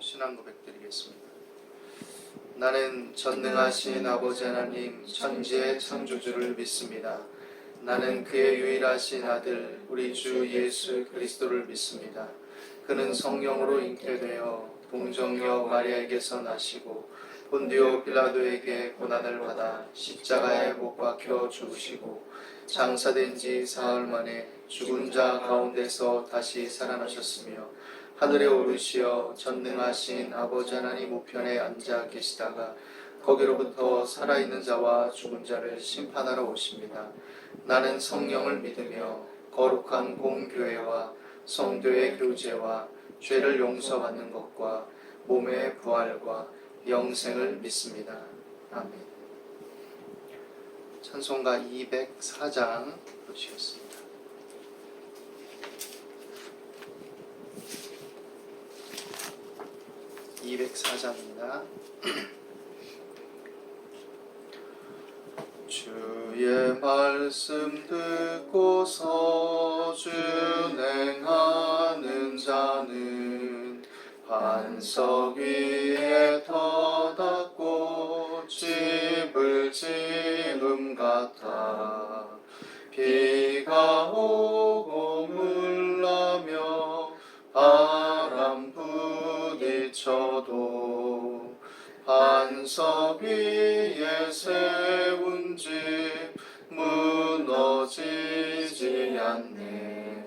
신앙 고백드리겠습니다. 나는 전능하신 아버지 하나님 천지의 창조주를 믿습니다. 나는 그의 유일하신 아들 우리 주 예수 그리스도를 믿습니다. 그는 성령으로 잉태되어 동정녀 마리아에게서 나시고 본디오 빌라도에게 고난을 받아 십자가에 못 박혀 죽으시고 장사된 지 사흘 만에 죽은 자 가운데서 다시 살아나셨으며 하늘에 오르시어 전능하신 아버지 하나님 우편에 앉아 계시다가 거기로부터 살아있는 자와 죽은 자를 심판하러 오십니다. 나는 성령을 믿으며 거룩한 공교회와 성도의 교제와 죄를 용서받는 것과 몸의 부활과 영생을 믿습니다. 아멘. 찬송가 204장 보시겠습니다. (204장입니다) 주의 말씀 듣고서 준행하는 자는 반석 위에 터닫고 집을 지음 같아. 비가 오고 물나며 바람 부딪혀도 반석 위에 세운 집 무너지지 않네.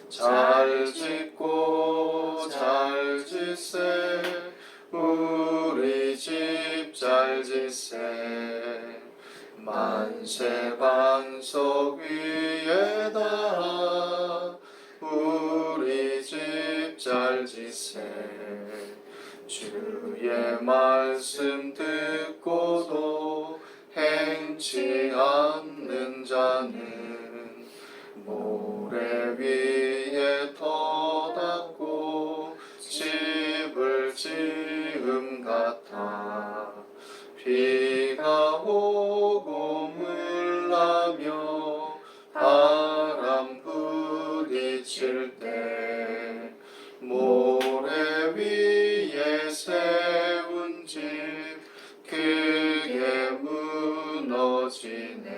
잘 짓고 잘 짓세 우리 집 잘 짓세. 만세 반석 위에다 우리 집 잘 짓세. 주의 말씀 듣고도 행치 않는 자는 모래 위에 터닫고 집을 지음 같아. 비가 오고 물나며 바람 부딪힐 때 모래 위에 세운 집 크게 무너지네.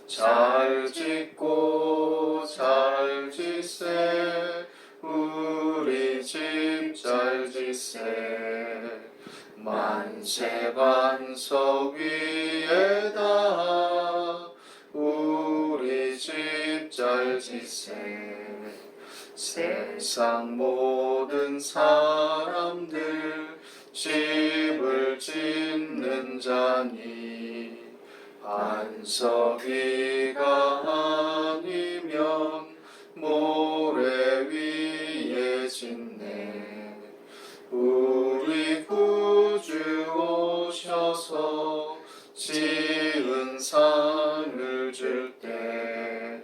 잘 짓고 잘 짓세 우리 집 잘 짓세. 만세 반석 위에다 우리 집 잘 짓세. 세상 모든 사람들 집을 짓는 자니 반석 위가 아니면 모래 위에 짓네. 우리 구주 오셔서 지은 상을 줄 때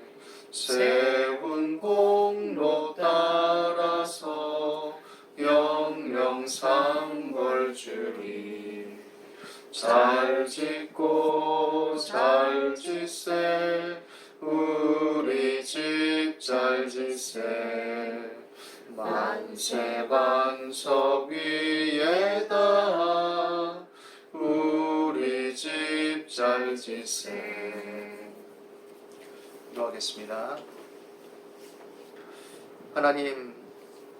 세운 공로 따라서 영영 상벌 주리. 잘 짓고 잘 짓세 우리 집 잘 짓세. 만세 반석 위에다 우리 집 잘 짓세. 기도하겠습니다. 하나님,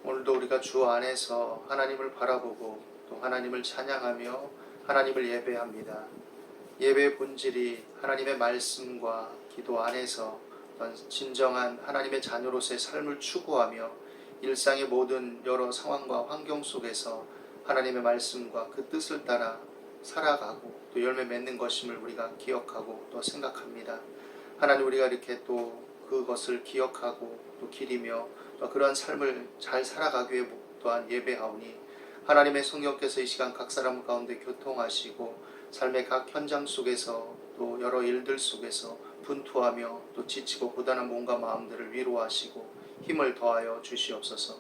오늘도 우리가 주 안에서 하나님을 바라보고 또 하나님을 찬양하며 하나님을 예배합니다. 예배의 본질이 하나님의 말씀과 기도 안에서 진정한 하나님의 자녀로서의 삶을 추구하며 일상의 모든 여러 상황과 환경 속에서 하나님의 말씀과 그 뜻을 따라 살아가고 또 열매 맺는 것임을 우리가 기억하고 또 생각합니다. 하나님, 우리가 이렇게 또 그것을 기억하고 또 기리며 또 그러한 삶을 잘 살아가기 위해 또한 예배하오니 하나님의 성령께서 이 시간 각 사람 가운데 교통하시고 삶의 각 현장 속에서 또 여러 일들 속에서 분투하며 또 지치고 고단한 몸과 마음들을 위로하시고 힘을 더하여 주시옵소서.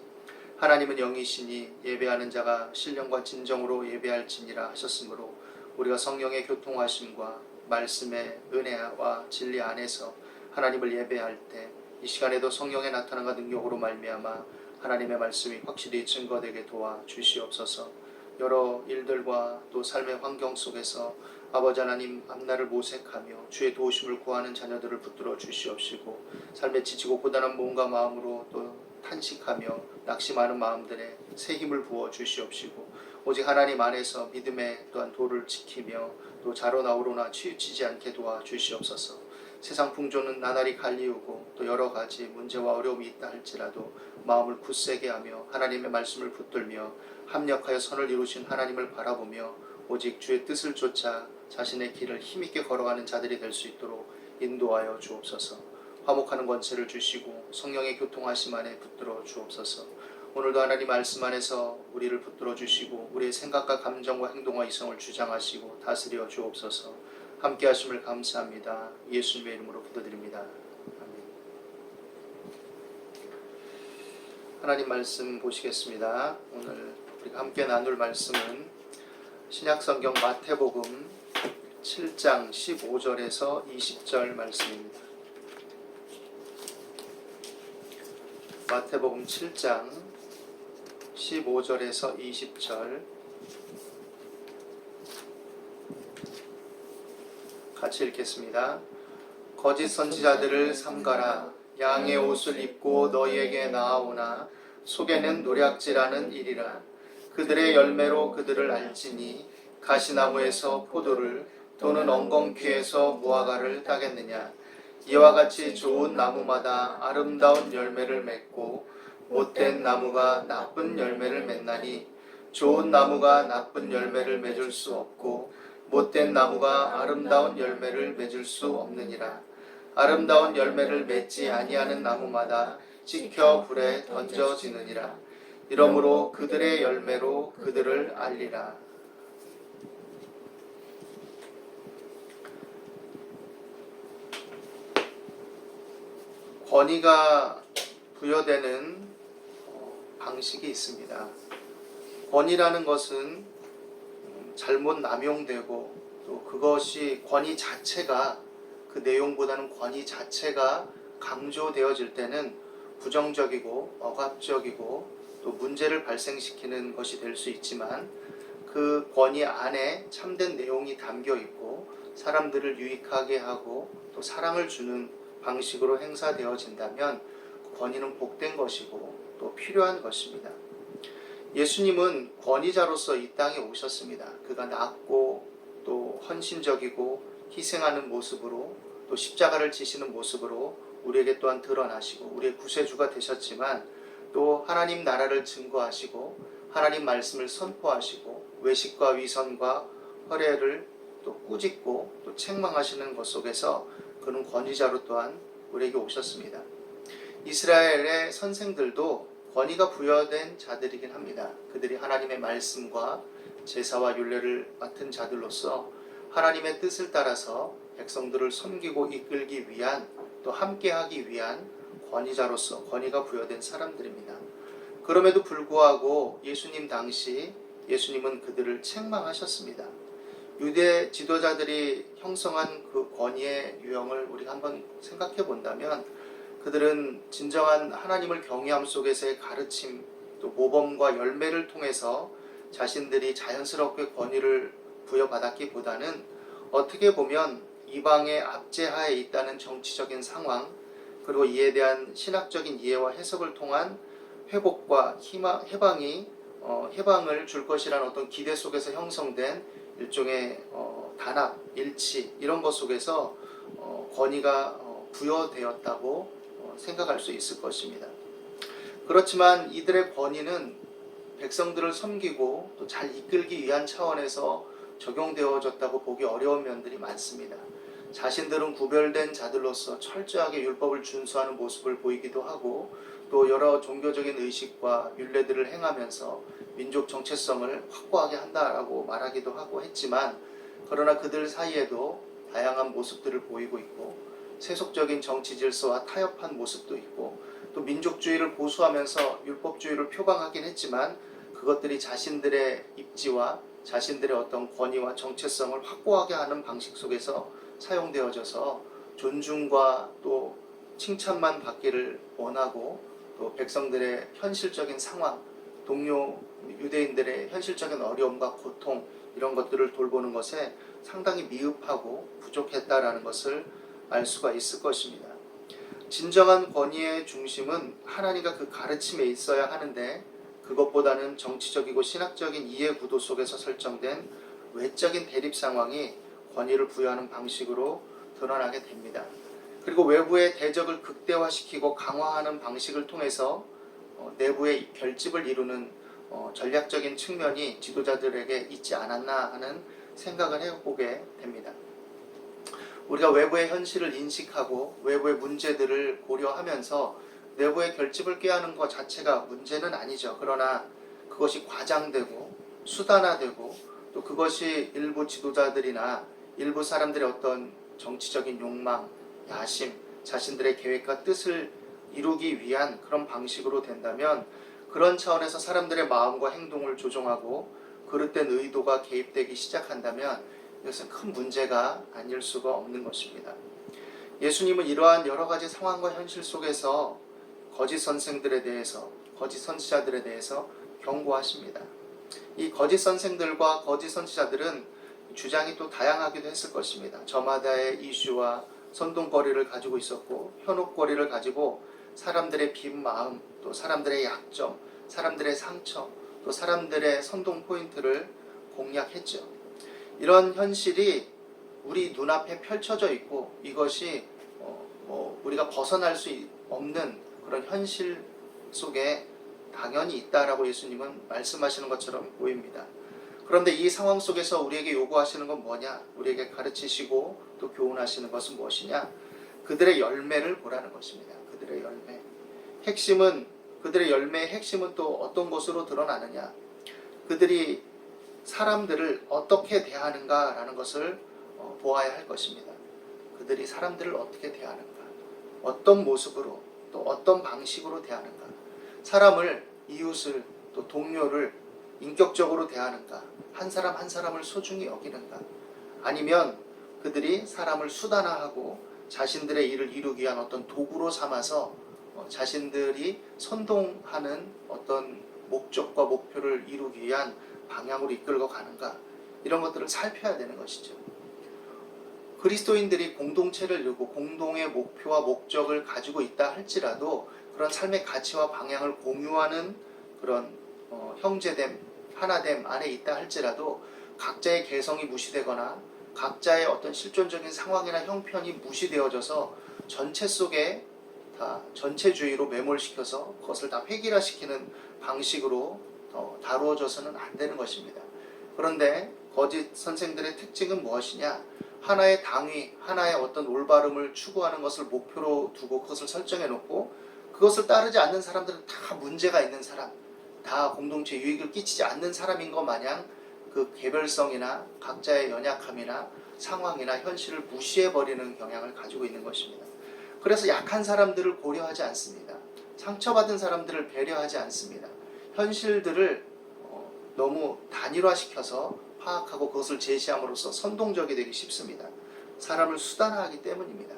하나님은 영이시니 예배하는 자가 신령과 진정으로 예배할지니라 하셨으므로 우리가 성령의 교통하심과 말씀의 은혜와 진리 안에서 하나님을 예배할 때 이 시간에도 성령의 나타남과 능력으로 말미암아 하나님의 말씀이 확실히 증거되게 도와 주시옵소서. 여러 일들과 또 삶의 환경 속에서 아버지 하나님 앞날을 모색하며 주의 도우심을 구하는 자녀들을 붙들어 주시옵시고, 삶에 지치고 고단한 몸과 마음으로 또 탄식하며 낙심하는 마음들에 새 힘을 부어 주시옵시고, 오직 하나님 안에서 믿음의 또한 도를 지키며 또 자로나 우로나 치우치지 않게 도와 주시옵소서. 세상 풍조는 나날이 갈리우고 또 여러 가지 문제와 어려움이 있다 할지라도 마음을 굳세게 하며 하나님의 말씀을 붙들며 합력하여 선을 이루신 하나님을 바라보며 오직 주의 뜻을 쫓아 자신의 길을 힘있게 걸어가는 자들이 될 수 있도록 인도하여 주옵소서. 화목하는 권세를 주시고 성령의 교통하심 안에 붙들어 주옵소서. 오늘도 하나님 말씀 안에서 우리를 붙들어 주시고 우리의 생각과 감정과 행동과 이성을 주장하시고 다스려 주옵소서. 함께 하심을 감사합니다. 예수님의 이름으로 기도드립니다. 아멘. 하나님 말씀 보시겠습니다. 오늘 우리가 함께 나눌 말씀은 신약성경 마태복음 7장 15절에서 20절 말씀입니다. 마태복음 7장 15절에서 20절 같이 읽겠습니다. 거짓 선지자들을 삼가라. 양의 옷을 입고 너희에게 나아오나 속에는 노략질하는 일이라. 그들의 열매로 그들을 알지니 가시나무에서 포도를 또는 엉겅퀴에서 무화과를 따겠느냐. 이와 같이 좋은 나무마다 아름다운 열매를 맺고 못된 나무가 나쁜 열매를 맺나니 좋은 나무가 나쁜 열매를 맺을 수 없고 못된 나무가 아름다운 열매를 맺을 수 없느니라. 아름다운 열매를 맺지 아니하는 나무마다 찍혀 불에 던져지느니라. 이러므로 그들의 열매로 그들을 알리라. 권위가 부여되는 방식이 있습니다. 권위라는 것은 잘못 남용되고 또 그것이 권위 자체가 그 내용보다는 권위 자체가 강조되어질 때는 부정적이고 억압적이고 또 문제를 발생시키는 것이 될 수 있지만, 그 권위 안에 참된 내용이 담겨 있고 사람들을 유익하게 하고 또 사랑을 주는 방식으로 행사되어진다면 그 권위는 복된 것이고 또 필요한 것입니다. 예수님은 권위자로서 이 땅에 오셨습니다. 그가 낮고 또 헌신적이고 희생하는 모습으로 또 십자가를 지시는 모습으로 우리에게 또한 드러나시고 우리의 구세주가 되셨지만, 또 하나님 나라를 증거하시고 하나님 말씀을 선포하시고 외식과 위선과 허례를 또 꾸짖고 또 책망하시는 것 속에서 그는 권위자로 또한 우리에게 오셨습니다. 이스라엘의 선생들도 권위가 부여된 자들이긴 합니다. 그들이 하나님의 말씀과 제사와 율례를 맡은 자들로서 하나님의 뜻을 따라서 백성들을 섬기고 이끌기 위한 또 함께하기 위한 권위자로서 권위가 부여된 사람들입니다. 그럼에도 불구하고 예수님 당시 예수님은 그들을 책망하셨습니다. 유대 지도자들이 형성한 그 권위의 유형을 우리가 한번 생각해 본다면, 그들은 진정한 하나님을 경외함 속에서의 가르침 또 모범과 열매를 통해서 자신들이 자연스럽게 권위를 부여받았기보다는 어떻게 보면 이방의 압제하에 있다는 정치적인 상황, 그리고 이에 대한 신학적인 이해와 해석을 통한 회복과 해방을 줄 것이라는 어떤 기대 속에서 형성된 일종의 단합, 일치, 이런 것 속에서 권위가 부여되었다고 생각할 수 있을 것입니다. 그렇지만 이들의 권위는 백성들을 섬기고 또 잘 이끌기 위한 차원에서 적용되어졌다고 보기 어려운 면들이 많습니다. 자신들은 구별된 자들로서 철저하게 율법을 준수하는 모습을 보이기도 하고, 또 여러 종교적인 의식과 율례들을 행하면서 민족 정체성을 확고하게 한다라고 말하기도 하고 했지만, 그러나 그들 사이에도 다양한 모습들을 보이고 있고 세속적인 정치 질서와 타협한 모습도 있고, 또 민족주의를 보수하면서 율법주의를 표방하긴 했지만 그것들이 자신들의 입지와 자신들의 어떤 권위와 정체성을 확고하게 하는 방식 속에서 사용되어져서 존중과 또 칭찬만 받기를 원하고 또 또 백성들의 현실적인 상황, 동료 유대인들의 현실적인 어려움과 고통 이런 것들을 돌보는 것에 상당히 미흡하고 부족했다라는 것을 알 수가 있을 것입니다. 진정한 권위의 중심은 하나님과 그 가르침에 있어야 하는데 그것보다는 정치적이고 신학적인 이해 구도 속에서 설정된 외적인 대립 상황이 권위를 부여하는 방식으로 드러나게 됩니다. 그리고 외부의 대적을 극대화시키고 강화하는 방식을 통해서 내부의 결집을 이루는 전략적인 측면이 지도자들에게 있지 않았나 하는 생각을 해보게 됩니다. 우리가 외부의 현실을 인식하고 외부의 문제들을 고려하면서 내부의 결집을 꾀하는 것 자체가 문제는 아니죠. 그러나 그것이 과장되고 수단화되고 또 그것이 일부 지도자들이나 일부 사람들의 어떤 정치적인 욕망, 야심, 자신들의 계획과 뜻을 이루기 위한 그런 방식으로 된다면 그런 차원에서 사람들의 마음과 행동을 조종하고 그릇된 의도가 개입되기 시작한다면 이것은 큰 문제가 아닐 수가 없는 것입니다. 예수님은 이러한 여러 가지 상황과 현실 속에서 거짓 선생들에 대해서, 거짓 선지자들에 대해서 경고하십니다. 이 거짓 선생들과 거짓 선지자들은 주장이 또 다양하기도 했을 것입니다. 저마다의 이슈와 선동거리를 가지고 있었고 현혹거리를 가지고 사람들의 빈 마음, 또 사람들의 약점, 사람들의 상처, 또 사람들의 선동 포인트를 공략했죠. 이런 현실이 우리 눈앞에 펼쳐져 있고 이것이 우리가 벗어날 수 없는 그런 현실 속에 당연히 있다라고 예수님은 말씀하시는 것처럼 보입니다. 그런데 이 상황 속에서 우리에게 요구하시는 건 뭐냐? 우리에게 가르치시고 또 교훈하시는 것은 무엇이냐? 그들의 열매를 보라는 것입니다. 그들의 열매. 그들의 열매의 핵심은 또 어떤 것으로 드러나느냐? 그들이 사람들을 어떻게 대하는가라는 것을 보아야 할 것입니다. 그들이 사람들을 어떻게 대하는가? 어떤 모습으로 또 어떤 방식으로 대하는가? 사람을, 이웃을, 또 동료를 인격적으로 대하는가? 한 사람 한 사람을 소중히 여기는가? 아니면 그들이 사람을 수단화하고 자신들의 일을 이루기 위한 어떤 도구로 삼아서 자신들이 선동하는 어떤 목적과 목표를 이루기 위한 방향으로 이끌고 가는가? 이런 것들을 살펴야 되는 것이죠. 그리스도인들이 공동체를 이루고 공동의 목표와 목적을 가지고 있다 할지라도 그런 삶의 가치와 방향을 공유하는 그런 형제됨, 하나됨 안에 있다 할지라도 각자의 개성이 무시되거나 각자의 어떤 실존적인 상황이나 형편이 무시되어져서 전체 속에 다 전체주의로 매몰시켜서 그것을 다 획일화시키는 방식으로 다루어져서는 안 되는 것입니다. 그런데 거짓 선생들의 특징은 무엇이냐? 하나의 당위, 하나의 어떤 올바름을 추구하는 것을 목표로 두고 그것을 설정해 놓고 그것을 따르지 않는 사람들은 다 문제가 있는 사람, 다 공동체 유익을 끼치지 않는 사람인 것 마냥 그 개별성이나 각자의 연약함이나 상황이나 현실을 무시해버리는 경향을 가지고 있는 것입니다. 그래서 약한 사람들을 고려하지 않습니다. 상처받은 사람들을 배려하지 않습니다. 현실들을 너무 단일화시켜서 파악하고 그것을 제시함으로써 선동적이 되기 쉽습니다. 사람을 수단화하기 때문입니다.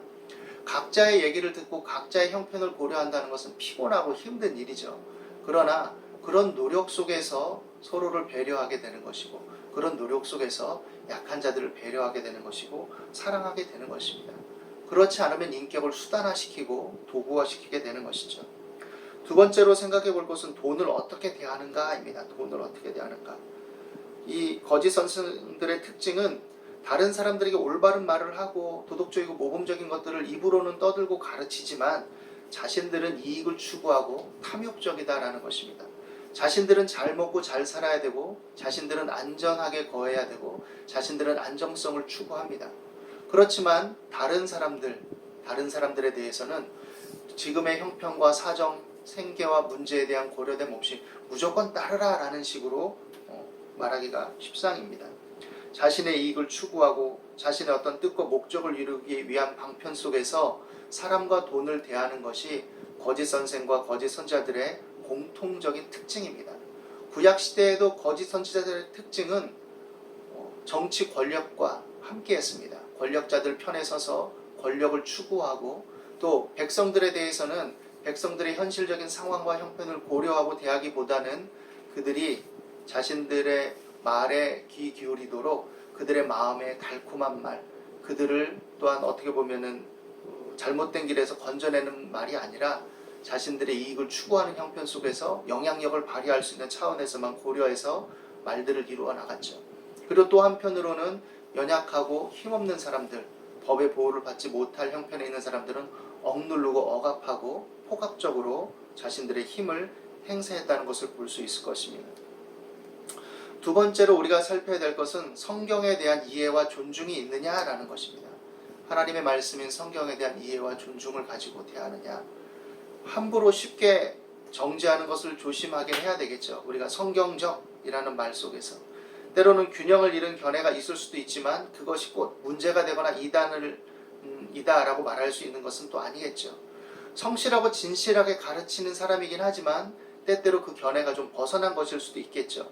각자의 얘기를 듣고 각자의 형편을 고려한다는 것은 피곤하고 힘든 일이죠. 그러나 그런 노력 속에서 서로를 배려하게 되는 것이고 그런 노력 속에서 약한 자들을 배려하게 되는 것이고 사랑하게 되는 것입니다. 그렇지 않으면 인격을 수단화시키고 도구화시키게 되는 것이죠. 두 번째로 생각해 볼 것은 돈을 어떻게 대하는가입니다. 돈을 어떻게 대하는가. 이 거짓 선생들의 특징은 다른 사람들에게 올바른 말을 하고 도덕적이고 모범적인 것들을 입으로는 떠들고 가르치지만 자신들은 이익을 추구하고 탐욕적이다라는 것입니다. 자신들은 잘 먹고 잘 살아야 되고 자신들은 안전하게 거해야 되고 자신들은 안정성을 추구합니다. 그렇지만 다른 사람들에 대해서는 지금의 형편과 사정, 생계와 문제에 대한 고려됨 없이 무조건 따르라 라는 식으로 말하기가 십상입니다. 자신의 이익을 추구하고 자신의 어떤 뜻과 목적을 이루기 위한 방편 속에서 사람과 돈을 대하는 것이 거짓 선생과 거짓 선지자들의 공통적인 특징입니다. 구약시대에도 거짓 선지자들의 특징은 정치 권력과 함께했습니다. 권력자들 편에 서서 권력을 추구하고 또 백성들에 대해서는 백성들의 현실적인 상황과 형편을 고려하고 대하기보다는 그들이 자신들의 말에 귀 기울이도록 그들의 마음의 달콤한 말, 그들을 또한 어떻게 보면은 잘못된 길에서 건져내는 말이 아니라 자신들의 이익을 추구하는 형편 속에서 영향력을 발휘할 수 있는 차원에서만 고려해서 말들을 이루어 나갔죠. 그리고 또 한편으로는 연약하고 힘없는 사람들, 법의 보호를 받지 못할 형편에 있는 사람들은 억누르고 억압하고 폭압적으로 자신들의 힘을 행사했다는 것을 볼 수 있을 것입니다. 두 번째로 우리가 살펴야 될 것은 성경에 대한 이해와 존중이 있느냐라는 것입니다. 하나님의 말씀인 성경에 대한 이해와 존중을 가지고 대하느냐. 함부로 쉽게 정죄하는 것을 조심하게 해야 되겠죠. 우리가 성경적이라는 말 속에서 때로는 균형을 잃은 견해가 있을 수도 있지만 그것이 꼭 문제가 되거나 이다라고 말할 수 있는 것은 또 아니겠죠. 성실하고 진실하게 가르치는 사람이긴 하지만 때때로 그 견해가 좀 벗어난 것일 수도 있겠죠.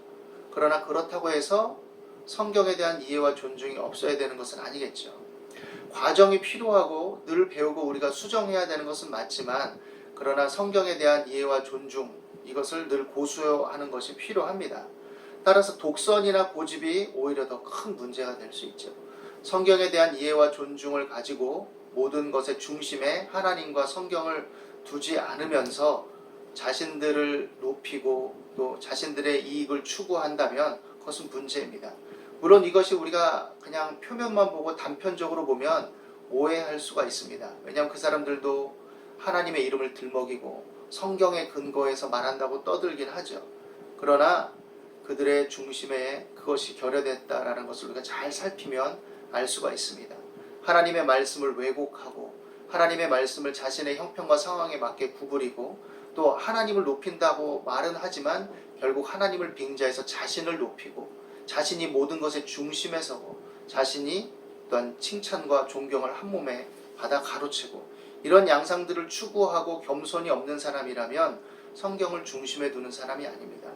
그러나 그렇다고 해서 성경에 대한 이해와 존중이 없어야 되는 것은 아니겠죠. 과정이 필요하고 늘 배우고 우리가 수정해야 되는 것은 맞지만 그러나 성경에 대한 이해와 존중, 이것을 늘 고수하는 것이 필요합니다. 따라서 독선이나 고집이 오히려 더 큰 문제가 될 수 있죠. 성경에 대한 이해와 존중을 가지고 모든 것의 중심에 하나님과 성경을 두지 않으면서 자신들을 높이고 또 자신들의 이익을 추구한다면 그것은 문제입니다. 물론 이것이 우리가 그냥 표면만 보고 단편적으로 보면 오해할 수가 있습니다. 왜냐하면 그 사람들도 하나님의 이름을 들먹이고 성경의 근거에서 말한다고 떠들긴 하죠. 그러나 그들의 중심에 그것이 결여됐다라는 것을 우리가 잘 살피면 알 수가 있습니다. 하나님의 말씀을 왜곡하고 하나님의 말씀을 자신의 형편과 상황에 맞게 구부리고 또 하나님을 높인다고 말은 하지만 결국 하나님을 빙자해서 자신을 높이고 자신이 모든 것의 중심에 서고 자신이 또한 칭찬과 존경을 한 몸에 받아 가로채고 이런 양상들을 추구하고 겸손이 없는 사람이라면 성경을 중심에 두는 사람이 아닙니다.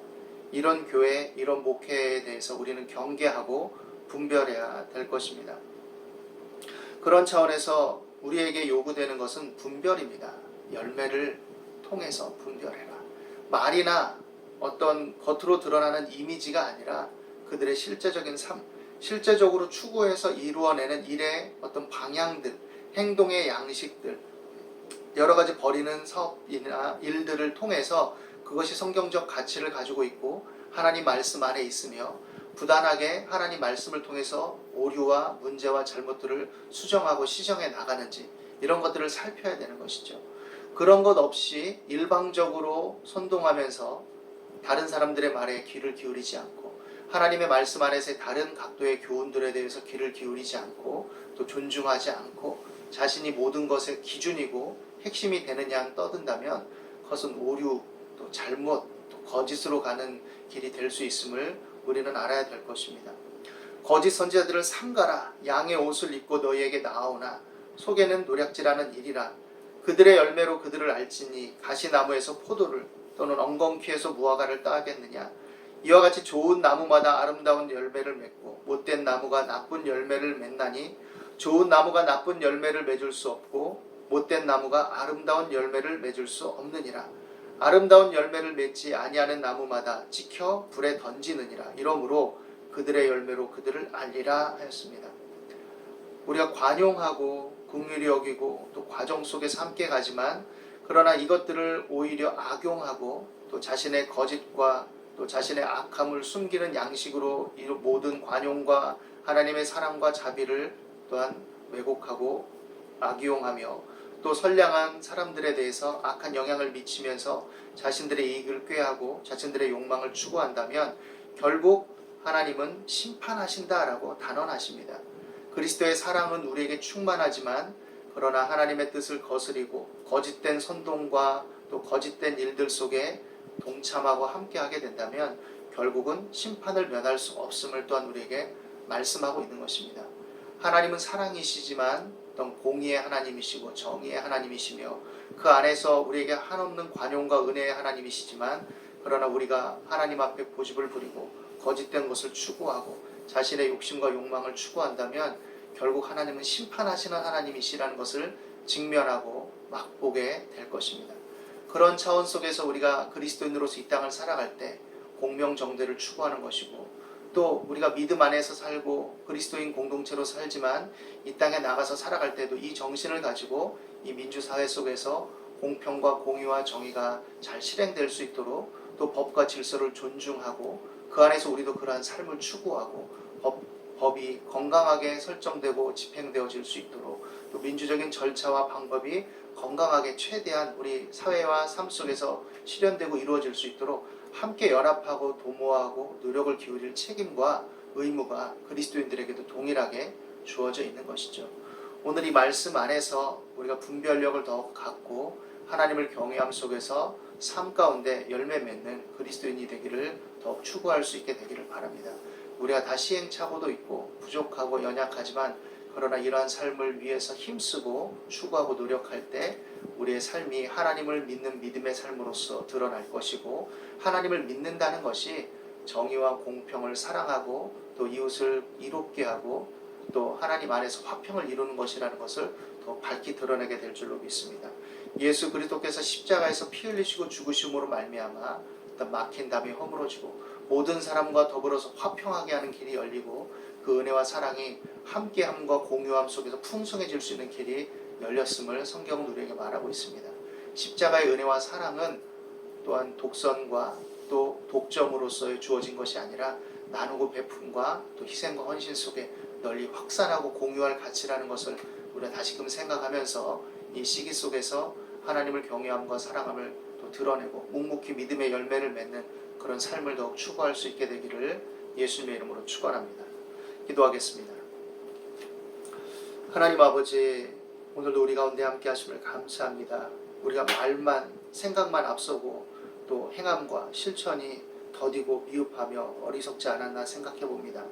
이런 교회, 이런 목회에 대해서 우리는 경계하고 분별해야 될 것입니다. 그런 차원에서 우리에게 요구되는 것은 분별입니다. 열매를 통해서 분별해라. 말이나 어떤 겉으로 드러나는 이미지가 아니라 그들의 실제적인 삶, 실제적으로 추구해서 이루어내는 일의 어떤 방향들, 행동의 양식들, 여러 가지 벌이는 사업이나 일들을 통해서 그것이 성경적 가치를 가지고 있고 하나님 말씀 안에 있으며 부단하게 하나님 말씀을 통해서 오류와 문제와 잘못들을 수정하고 시정해 나가는지 이런 것들을 살펴야 되는 것이죠. 그런 것 없이 일방적으로 선동하면서 다른 사람들의 말에 귀를 기울이지 않고 하나님의 말씀 안에서의 다른 각도의 교훈들에 대해서 귀를 기울이지 않고 또 존중하지 않고 자신이 모든 것의 기준이고 핵심이 되는 양 떠든다면 그것은 오류, 또 잘못, 또 거짓으로 가는 길이 될 수 있음을 우리는 알아야 될 것입니다. 거짓 선지자들을 삼가라. 양의 옷을 입고 너희에게 나아오나 속에는 노략질하는 일이라. 그들의 열매로 그들을 알지니 가시나무에서 포도를 또는 엉겅퀴에서 무화과를 따겠느냐. 이와 같이 좋은 나무마다 아름다운 열매를 맺고 못된 나무가 나쁜 열매를 맺나니 좋은 나무가 나쁜 열매를 맺을 수 없고 못된 나무가 아름다운 열매를 맺을 수 없느니라. 아름다운 열매를 맺지 아니하는 나무마다 찍혀 불에 던지느니라. 이러므로 그들의 열매로 그들을 알리라 하였습니다. 우리가 관용하고 긍휼히 여기고 또 과정 속에서 함께 가지만 그러나 이것들을 오히려 악용하고 또 자신의 거짓과 또 자신의 악함을 숨기는 양식으로 이 모든 관용과 하나님의 사랑과 자비를 또한 왜곡하고 악용하며 또 선량한 사람들에 대해서 악한 영향을 미치면서 자신들의 이익을 꾀하고 자신들의 욕망을 추구한다면 결국 하나님은 심판하신다라고 단언하십니다. 그리스도의 사랑은 우리에게 충만하지만 그러나 하나님의 뜻을 거스리고 거짓된 선동과 또 거짓된 일들 속에 동참하고 함께하게 된다면 결국은 심판을 면할 수 없음을 또한 우리에게 말씀하고 있는 것입니다. 하나님은 사랑이시지만 어떤 공의의 하나님이시고 정의의 하나님이시며 그 안에서 우리에게 한없는 관용과 은혜의 하나님이시지만 그러나 우리가 하나님 앞에 고집을 부리고 거짓된 것을 추구하고 자신의 욕심과 욕망을 추구한다면 결국 하나님은 심판하시는 하나님이시라는 것을 직면하고 맛보게 될 것입니다. 그런 차원 속에서 우리가 그리스도인으로서 이 땅을 살아갈 때 공명정대를 추구하는 것이고, 또 우리가 믿음 안에서 살고 그리스도인 공동체로 살지만 이 땅에 나가서 살아갈 때도 이 정신을 가지고 이 민주사회 속에서 공평과 공의와 정의가 잘 실행될 수 있도록, 또 법과 질서를 존중하고 그 안에서 우리도 그러한 삶을 추구하고 법이 건강하게 설정되고 집행되어질 수 있도록, 또 민주적인 절차와 방법이 건강하게 최대한 우리 사회와 삶 속에서 실현되고 이루어질 수 있도록 함께 연합하고 도모하고 노력을 기울일 책임과 의무가 그리스도인들에게도 동일하게 주어져 있는 것이죠. 오늘 이 말씀 안에서 우리가 분별력을 더 갖고 하나님을 경외함 속에서 삶 가운데 열매 맺는 그리스도인이 되기를 더욱 추구할 수 있게 되기를 바랍니다. 우리가 다 시행착오도 있고 부족하고 연약하지만, 그러나 이러한 삶을 위해서 힘쓰고 추구하고 노력할 때 우리의 삶이 하나님을 믿는 믿음의 삶으로서 드러날 것이고, 하나님을 믿는다는 것이 정의와 공평을 사랑하고 또 이웃을 이롭게 하고 또 하나님 안에서 화평을 이루는 것이라는 것을 더 밝히 드러내게 될 줄로 믿습니다. 예수 그리스도께서 십자가에서 피 흘리시고 죽으심으로 말미암아 막힌 담이 허물어지고 모든 사람과 더불어서 화평하게 하는 길이 열리고, 그 은혜와 사랑이 함께함과 공유함 속에서 풍성해질 수 있는 길이 열렸음을 성경은 우리에게 말하고 있습니다. 십자가의 은혜와 사랑은 또한 독선과 또 독점으로서의 주어진 것이 아니라 나누고 베품과 또 희생과 헌신 속에 널리 확산하고 공유할 가치라는 것을 우리가 다시금 생각하면서 이 시기 속에서 하나님을 경외함과 사랑함을 또 드러내고 묵묵히 믿음의 열매를 맺는 그런 삶을 더욱 추구할 수 있게 되기를 예수님의 이름으로 축원합니다. 기도하겠습니다. 하나님 아버지, 오늘도 우리 가운데 함께 하심을 감사합니다. 우리가 말만 생각만 앞서고 또 행함과 실천이 더디고 미흡하며 어리석지 않았나 생각해 봅니다.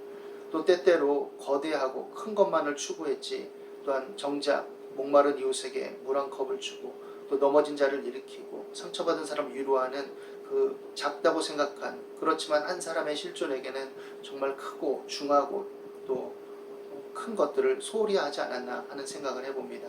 또 때때로 거대하고 큰 것만을 추구했지, 또한 정작 목마른 이웃에게 물 한 컵을 주고 또 넘어진 자를 일으키고 상처받은 사람을 위로하는 그 작다고 생각한, 그렇지만 한 사람의 실존에게는 정말 크고 중하고 또 큰 것들을 소홀히 하지 않았나 하는 생각을 해봅니다.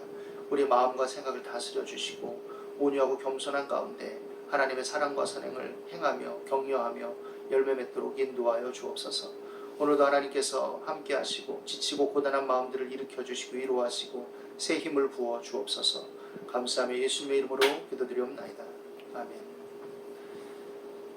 우리 마음과 생각을 다스려 주시고 온유하고 겸손한 가운데 하나님의 사랑과 선행을 행하며 격려하며 열매 맺도록 인도하여 주옵소서. 오늘도 하나님께서 함께 하시고 지치고 고단한 마음들을 일으켜 주시고 위로하시고 새 힘을 부어 주옵소서. 감사하며 예수님의 이름으로 기도드리옵나이다. 아멘.